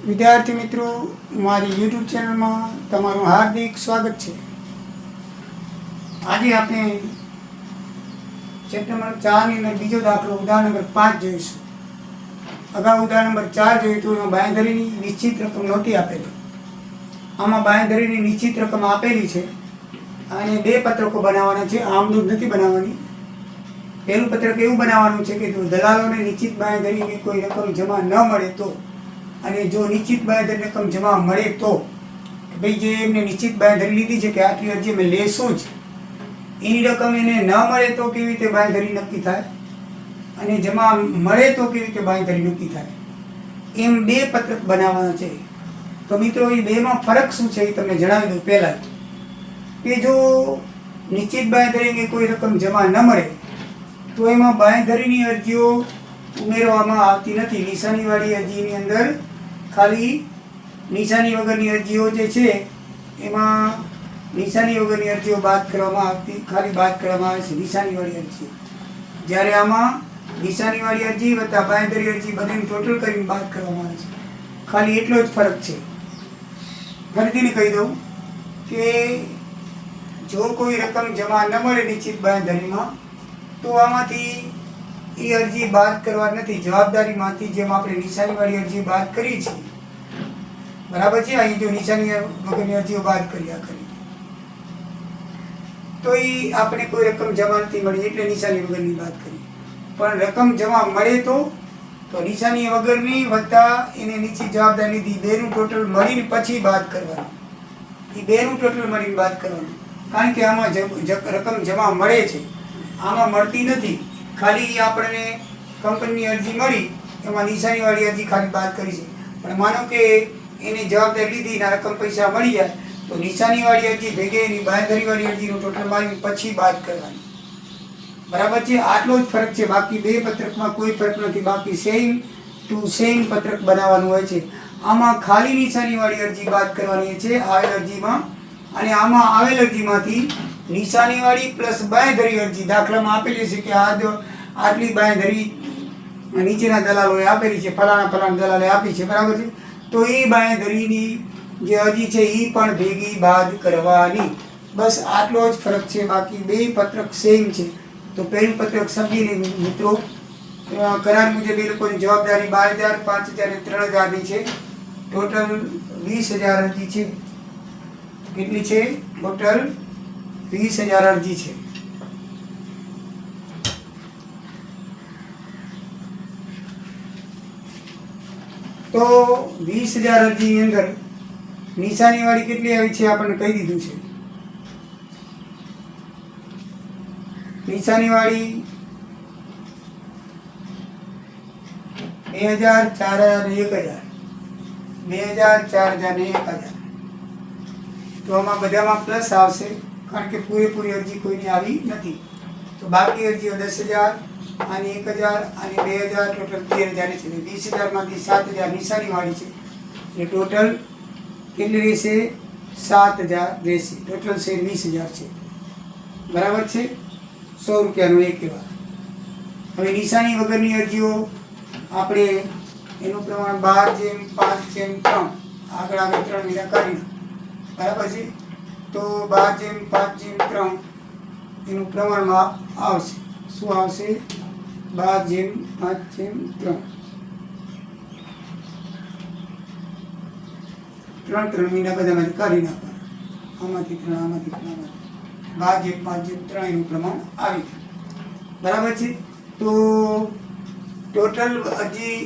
વિદ્યાર્થી મિત્રો, મારી યુટ્યુબ ચેનલમાં તમારું હાર્દિક સ્વાગત છે. આજે આપણે ચેપ્ટર નંબર 4 ની બીજો દાખલો ઉદાહરણ નંબર 5 જોઈશું. અગાઉ ઉદાહરણ નંબર 4 જોયું તો એમાં બાંયધરીની નિશ્ચિત રકમ નહોતી આપેલી. આમાં બાંયધરીની નિશ્ચિત રકમ આપેલી છે અને બે પત્રકો બનાવવાના છે, આમનું નથી બનાવવાની. પહેલું પત્રક એવું બનાવવાનું છે કે જો દલાલોને નિશ્ચિત બાંયધરીની કોઈ રકમ જમા ન મળે તો, અને જો નિશ્ચિત બાંયધરી રકમ જમા મળે તો ભાઈ જે એમને નિશ્ચિત બાંયધરી લીધી છે કે આટલી અરજી અમે લેશું જ, એની રકમ એને ન મળે તો કેવી રીતે બાંયધરી નક્કી થાય, અને જમા મળે તો કેવી રીતે બાંયધરી નક્કી થાય, એમ બે પત્રક બનાવવાના છે. તો મિત્રો એ બેમાં ફરક શું છે એ તમને જણાવી દઉં. પહેલાં કે જો નિશ્ચિત બાંયધરીની કોઈ રકમ જમા ન મળે તો એમાં બાંયધરીની અરજીઓ ઉમેરવામાં આવતી નથી. નિશાનીવાળી અરજીની અંદર ખાલી નિશાની વગરની અરજીઓ જે છે એમાં નિશાની વગરની અરજીઓ બાદ કરવામાં આવતી, ખાલી બાદ કરવામાં આવે છે નિશાનીવાળી અરજીઓ. જ્યારે આમાં નિશાનીવાળી અરજી વત્તા બાંયધરી અરજી બધાને ટોટલ કરીને બાદ કરવામાં આવે છે. ખાલી એટલો જ ફરક છે. ફરીથી કહી દઉં કે જો કોઈ રકમ જમા ન મળે નિશ્ચિત બાંયધરીમાં તો આમાંથી એ અરજી બાદ કરવા નથી. જવાબદારીમાંથી જેમ આપણે નિશાનીવાળી અરજી બાદ કરી છે, બરાબર છે, અહીં જો નિશાની વગરની અરજીઓ બાદ કર્યા કરી તો એ આપણે કોઈ રકમ જમા નથી મળી એટલે નિશાની વગરની બાદ કરી. પણ રકમ જમા મળે તો નિશાની વગરની વત્તા એને નીચે જવાબદારી લીધી બેનું ટોટલ મળીને પછી બાદ કરવાનું. એ બેનું ટોટલ મળીને બાદ કરવાનું. કારણ કે આમાં રકમ જમા મળે છે, આમાં મળતી નથી. ખાલી આપણને કંપનીની અરજી મળી એમાં નિશાનીવાળી અરજી ખાલી બાદ કરી છે. પણ માનો કે એને જવાબદારી લીધી ને રકમ પૈસા મળી જાય તો નિશાનીવાળી અરજી ભેગે એની બાંયધરીવાળી અરજીનું ટોટલ મારીને પછી બાદ કરવાની. બરાબર છે. આટલો જ ફરક છે. બાકી બે પત્રકમાં કોઈ ફરક નથી. બાકી સેમ ટુ સેમ પત્રક બનાવવાનું હોય છે. આમાં ખાલી નિશાનીવાળી અરજી બાદ કરવાની છે આવેલ અરજીમાં, અને આમાં આવેલ અરજીમાંથી નિશાનીવાળી પ્લસ બાંયધરી અરજી દાખલામાં આપેલી છે કે આટલી બાંયધરી નીચેના દલાલોએ આપેલી છે, ફલાણા દલાલે આપી છે, બરાબર છે. તો એ બાંયધરીની જે અરજી છે એ પણ ભેગી બાદ કરવાની. બસ આટલો જ ફરક છે. બાકી બે પત્રક સેમ છે. તો પહેલું પત્રક સમજી લે મિત્રો. કરાર મુજબ એ લોકોની જવાબદારી 12,000, 5,000 અને 3,000ની છે. ટોટલ 20,000 અરજી છે. કેટલી છે? ટોટલ 20,000 અરજી છે. તો 20,000 અરજીની અંદર નિશાનીવાળી કેટલી આવી છે આપણને કહી દીધું છે. નિશાનીવાળી 2,000, 4,000 ને 1,000. 2,000, 4,000 ને 1,000. તો આમાં બધામાં પ્લસ આવશે કારણ કે પૂરેપૂરી અરજી કોઈની આવી નથી. તો બાકી અરજીઓ 10,000, આની 1,000, આની 2,000, ટોટલ 13,000 છે. 20,000માંથી 7,000 નિશાનીવાળી છે એટલે ટોટલ કેટલી રહેશે? 7,000 રહેશે. ટોટલ છે 20,000 છે. બરાબર છે. 100 રૂપિયાનો એક એવા. હવે નિશાની વગરની અરજીઓ આપણે એનું પ્રમાણ 12:5:3 આગળ 3 વિના કાઢી. બરાબર છે. તો 12:5:3 એનું પ્રમાણમાં આવશે. શું આવશે? 12:5:3. 3 મહિના બધામાંથી કાઢી નાખવાના. આમાંથી 3, આમાંથી 3, આમાંથી 12:5:3 એનું પ્રમાણ આવી. બરાબર છે. તો ટોટલ અરજી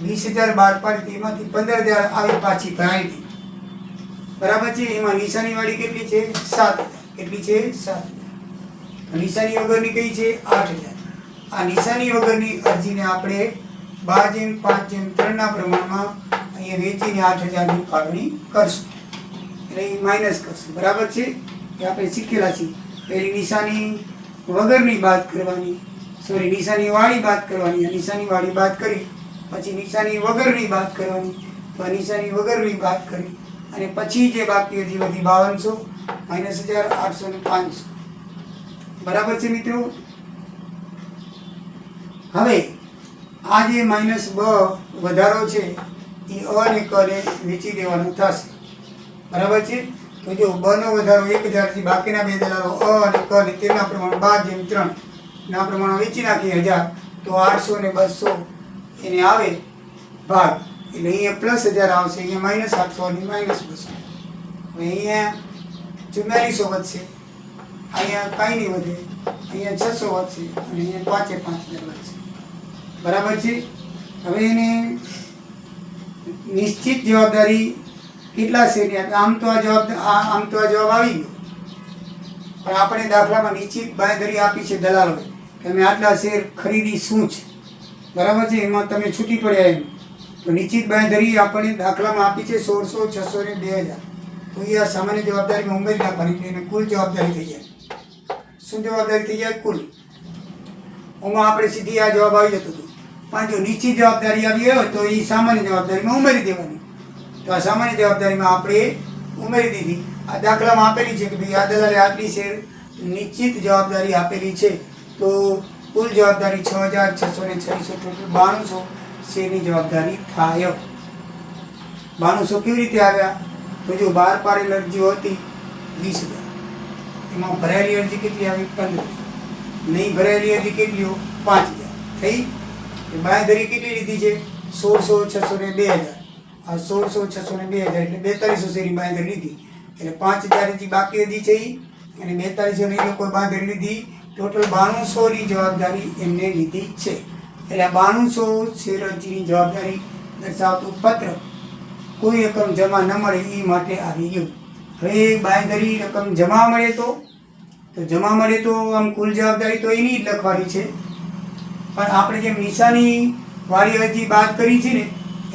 20,000 બહાર પાડી એમાંથી 15,000 આવી પાછી ભરાઈ હતી. બરાબર છે. એમાં નિશાનીવાળી કેટલી છે? 7,000. કેટલી છે? 7,000. નિશાની વગરની કઈ છે? 8,000. આ નિશાની વગરની અરજીને આપણે 12:5:3 પ્રમાણમાં અહીંયા વેચીને 8,000ની ફાળવણી કરશું, એટલે એ માઇનસ કરશું. બરાબર છે. એ આપણે શીખેલા છીએ. પહેલી નિશાની વગરની બાદ કરવાની, સોરી નિશાનીવાળી બાદ કરવાની. નિશાનીવાળી બાદ કરી પછી નિશાની વગરની બાદ કરવાની. તો આ નિશાની વગરની બાદ કરી અને પછી જે બાકી હજી બધી 5200 -1,000, 800 ને 500. બરાબર છે મિત્રો. હવે આ જે -2 વધારો છે એ અ ને કને વેચી દેવાનું થશે. બરાબર છે. તો જો બનો વધારો 1000 થી બાકીના બે દલાલો અ અને ક ને તેના પ્રમાણે 12/3 ના પ્રમાણે વેચી નાખીએ 1000, તો 800 ને 200 એને આવે ભાગ. એટલે અહીંયા +1000 આવશે, અહીંયા -800 અને -200. હવે અહીંયા 4400 વધશે, અહીંયા કાંઈ નહીં વધે, અહીંયા 600 વધશે અને અહીંયા 5000 વધશે. બરાબર છે. હવે એને નિશ્ચિત જવાબદારી કેટલા શેરની આપે? આમ તો આ જવાબ આવી ગયો, પણ આપણે દાખલામાં નિશ્ચિત બાંયધરી આપી છે દલાલોએ કે અમે આટલા શેર ખરીદી શું છે. બરાબર છે. એમાં તમે છૂટી પડ્યા એમ. તો નિશ્ચિત બાંયધરી આપણને દાખલામાં આપી છે 1600, 600 ને 2000. તો એ આ સામાન્ય જવાબદારીમાં ઉમેરી નાખવાની એટલે એને કુલ જવાબદારી થઈ જાય. શું જવાબદારી થઈ જાય? કુલ. ઓમાં આપણે સીધી આ જવાબ આવી જતો હતો. પણ જો નિશ્ચિત જવાબદારી આવી હોય તો એ સામાન્ય જવાબદારીમાં ઉમેરી દેવાની. તો આ સામાન્ય જવાબદારીમાં આપણે ઉમેરી દીધી. આ દાખલામાં આપેલી છે કે ભાઈ આ દલાલે આટલી શેર નિશ્ચિત જવાબદારી આપેલી છે, તો કુલ જવાબદારી 6626 ટોટલ 9200 શેરની જવાબદારી થાય. 9200 કેવી રીતે આવ્યા? તો જો બહાર પાડેલ અરજીઓ હતી 20000, એમાં ભરાયેલી અરજી કેટલી આવી? 15. નહીં ભરાયેલી અરજી કેટલી? 5000 થઈ. બાંયધરી કેટલી લીધી છે? 1600, 600 ને 2000. આ 1600, 600 ને 2000 એટલે 4200 શેરની બાંયધરી લીધી. એટલે 5000 અરજી બાકી હતી છે અને 4200 ની લોકોએ બાંયધરી લીધી. ટોટલ 9200 ની જવાબદારી એમને લીધી છે. એટલે આ 9200 શેર અરજીની જવાબદારી દર્શાવતું પત્ર કોઈ રકમ જમા ન મળે એ માટે આવી ગયું. હવે બાંયધરી રકમ જમા મળે તો જમા મળે તો આમ કુલ જવાબદારી તો એની જ લખવાની છે. પણ આપણે જેમ નિશાની વાળી અરજી બાદ કરી છે ને,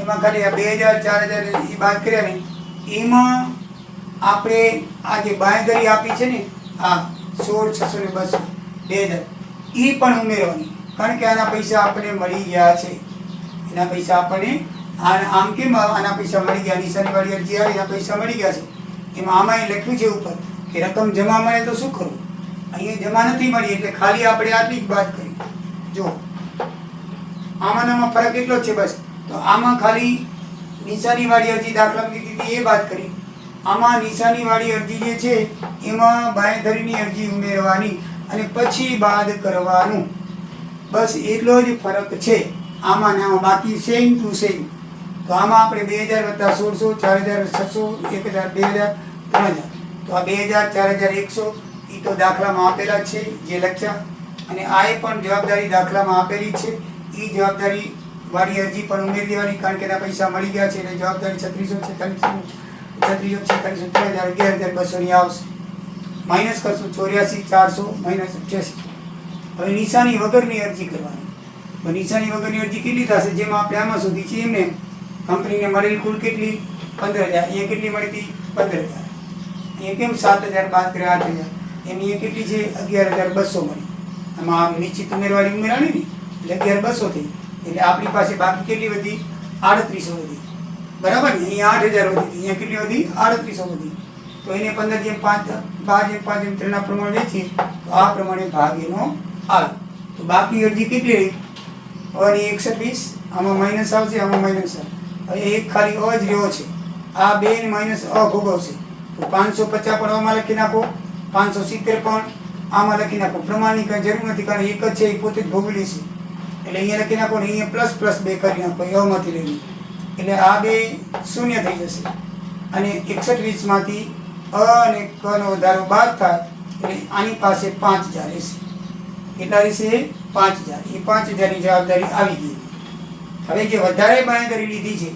એમાં ખાલી આ 2000, 4000 એ બાદ કર્યા ને, એમાં આપણે આ જે બાંયધરી આપી છે ને, આ 16, 600 ને 200, 2000 એ પણ ઉમેરવાની. કારણ કે આના પૈસા આપણને મળી ગયા છે. એના પૈસા આપણને આમ કેમ આના પૈસા મળી ગયા? નિશાની વાળી અરજી આવી, એના પૈસા મળી ગયા છે. એમાં આમાં લખ્યું છે ઉપર કે રકમ જમા મળે તો શું કરવું? અહીંયા જમા નથી મળી એટલે ખાલી આપણે આટલી જ બાદ કરી. જો આમાં ફરક એટલો જ છે બસ. તો આમાં ખાલી નિશાની વાળી અરજી દાખલામાં લીધી હતી એ બાદ કરી. આમાં નિશાની વાળી અરજી જે છે એમાં બાંયધરીની અરજી ઉમેરવાની અને પછી બાદ કરવાનું. બસ એટલો જ ફરક છે આમાં ને આમાં. બાકી સેમ ટુ સેમ. તો આમાં આપણે 2000 + 1600, 4600, 1000, 2000, 3000. તો આ 2000, 4100 એ તો દાખલામાં આપેલા છે જે લખ્યા. અને આ પણ જવાબદારી દાખલામાં આપેલી છે. એ જવાબદારી વાળી અરજી પણ ઉમેરી દેવાની, કારણ કે એના પૈસા મળી ગયા છે. એટલે જવાબદારી 3646, 3646, 3000, 11200 ની આવશે. માઇનસ કરશું 84, 400, -88. હવે નિશાની વગરની અરજી કરવાની. તો નિશાની વગરની અરજી કેટલી થશે? જેમાં આપણે આમાં સુધી છે એમને કંપનીને મળેલી કુલ કેટલી? 15000. અહીંયા કેટલી મળી હતી? 15000. અહીંયા કેમ 7000 બાદ કર્યા 8000? એની એ કેટલી છે? 11200 મળી. આમાં નિશ્ચિત ઉમેરવાની ઉમેરાણી ને એટલે 11200 થઈ. એટલે આપણી પાસે બાકી કેટલી વધી? 3800 વધી. બરાબર ને? અહીંયા 8000 વધી. અહીંયા કેટલી વધી? 3800 વધી. તો એને 15/5, 12/5 ના પ્રમાણે વેચીએ તો આ પ્રમાણે ભાગ એનો આવે. તો બાકી અરજી કેટલી રહી? અને 120. આમાં માઇનસ આવશે, આમાં માઇનસ આવે. હવે એક ખાલી અ જ રહ્યો છે. આ બે ને માઇનસ અ ભોગવશે. તો 550 પણ આમાં લખી નાખો, 570 પણ આમાં લખી નાખો. પ્રમાણની કંઈ જરૂર નથી, કારણ એક જ છે એ પોતે જ ભોગવી લેશે. એટલે અહીંયા લખી નાખો ને અહીંયા ++2 કરી નાખો એમાંથી લઈને. એટલે આ બે શૂન્ય થઈ જશે. અને 120 માંથી અ અને ક નો વધારો બાદ થાય એટલે આની પાસે 5000 રહેશે. કેટલા રહેશે? 5000. એ 5000 ની જવાબદારી આવી ગઈ. હવે જે વધારે બાંયધરી લીધી છે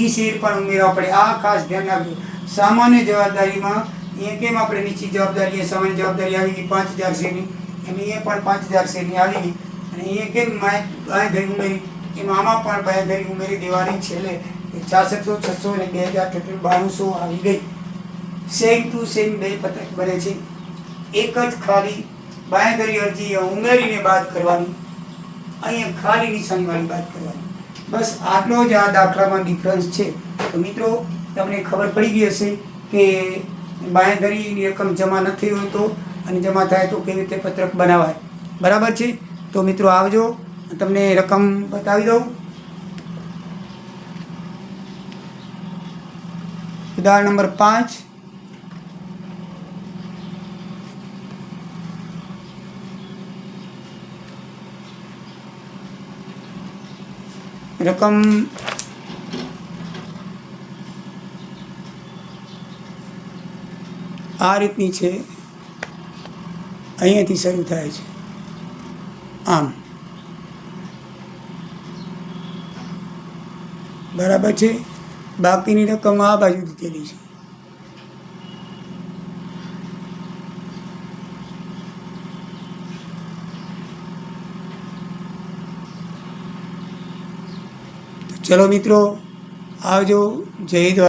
એ શેર પણ ઉમેરવા પડે. આ ખાસ ધ્યાન રાખજો. સામાન્ય જવાબદારીમાં અહીંયા કેમ આપણે નિશ્ચિત જવાબદારી સામાન્ય જવાબદારી આવી ગઈ 5000 શેરની, એમ અહીંયા પણ 5000 શેરની આવી ગઈ. અને અહીંયા કેમ બાંયધરી ઉમેરી, એમાં આમાં પણ બાંયધરી ઉમેરી દેવાની છે. એટલે 6600, 600 અને 2000 ટોટલ 9200 આવી ગઈ. સેમ ટુ સેમ બે પત્રક બને છે. એક જ ખાલી બાંયધરી અરજી ઉમેરીને બાદ કરવાની, અહીંયા ખાલી નિશાનીવાળી બાદ કરવાની. બસ આટલો જ આ દાખલામાં ડિફરન્સ છે. તો મિત્રો તમને ખબર પડી ગઈ હશે કે બાંયધરીની રકમ જમા નથી હોય તો અને જમા થાય તો કેવી રીતે પત્રક બનાવાય. બરાબર છે? તો મિત્રો આવજો, તમને રકમ બતાવી દઉં. ઉદાહરણ નંબર 5, રકમ આ રીતની છે, અહીંયાથી શરૂ થાય છે, આમ બરાબર છે. બાકીની રકમ આ બાજુ દીધેલી છે. ચલો મિત્રો, આવજો. જય દ્વારકા.